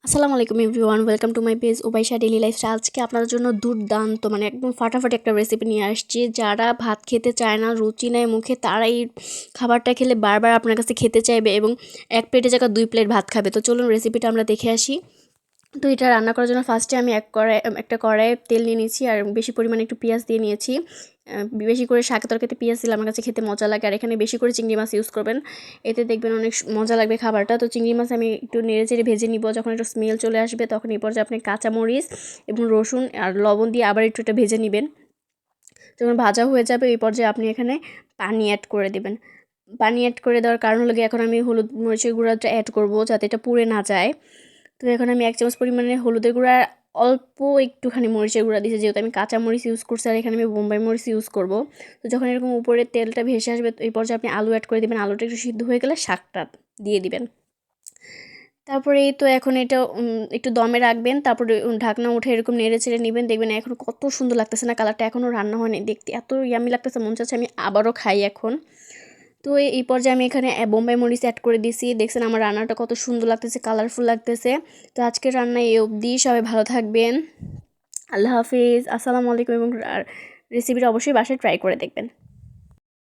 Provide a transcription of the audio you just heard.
আসসালামু আলাইকুম everyone, welcome to my page Ubaisha daily lifestyle. আজকে আপনাদের জন্য দুর্দান্ত একদম ফাটাফাটি একটা রেসিপি নিয়ে আসছি। যারা ভাত খেতে চায় না, রুচি নেয় মুখে, তারা এই খাবারটা খেলে বারবার আপনার কাছে খেতে চাইবে এবং এক প্লেটের জায়গায় 2 প্লেট ভাত খাবে। তো চলুন রেসিপিটা আমরা দেখে আসি। তো এটা রান্না করার জন্য ফার্স্টে আমি একটা কড়াইয়ে তেল নিয়ে নিয়েছি আর বেশি পরিমাণে একটু পেঁয়াজ দিয়ে নিয়েছি। বেশি করে শাক তরকারিতে পেঁয়াজ দিলে আমার কাছে খেতে মজা লাগে। আর এখানে বেশি করে চিংড়ি মাছ ইউজ করবেন, এতে দেখবেন অনেক মজা লাগবে খাবারটা। তো চিংড়ি মাছ আমি একটু নেড়ে চেড়ে ভেজে নিব। যখন একটু স্মেল চলে আসবে তখন এই পর্যায়ে আপনি কাঁচামরিচ এবং রসুন আর লবণ দিয়ে আবার একটু এটা ভেজে নেবেন। যখন ভাজা হয়ে যাবে এই পর্যায়ে আপনি এখানে পানি অ্যাড করে দেবেন। পানি অ্যাড করে দেওয়ার কারণ হলো এখন আমি হলুদ মরিচের গুঁড়াটা অ্যাড করব যাতে এটা পুড়ে না যায়। তো এখন আমি 1 চামচ পরিমাণে হলুদের গুঁড়া, অল্প একটুখানি মরিচের গুঁড়া দিয়েছি, যেহেতু আমি কাঁচা মরিচ ইউজ করছি আর এখানে আমি বোম্বাই মরিচ ইউজ করব। তো যখন এরকম উপরে তেলটা ভেসে আসবে এই পর্যায়ে আপনি আলু অ্যাড করে দেবেন। আলুটা একটু সিদ্ধ হয়ে গেলে শাকটা দিয়ে দিবেন। তারপরে এই তো এখন এটা একটু দমে রাখবেন। তারপরে ঢাকনা উঠে এরকম নেড়ে চেড়ে নেবেন। দেখবেন এখন কত সুন্দর লাগতেছে না, কালারটা এখনও রান্না হয়নি, দেখতে এত ইয়ামি লাগতেছে, মন চাচ্ছে আমি আবারও খাই এখন। তো এই পর্যায়ে আমি এখানে বোম্বাই মরিচ অ্যাড করে দিয়েছি। দেখছেন আমার রান্নাটা কত সুন্দর লাগতেছে, কালারফুল লাগতেছে। তো আজকের রান্না এই অবধি। সবাই ভালো থাকবেন। আল্লাহ হাফিজ, আসসালামু আলাইকুম। এবং রেসিপিটা অবশ্যই বাসায় ট্রাই করে দেখবেন।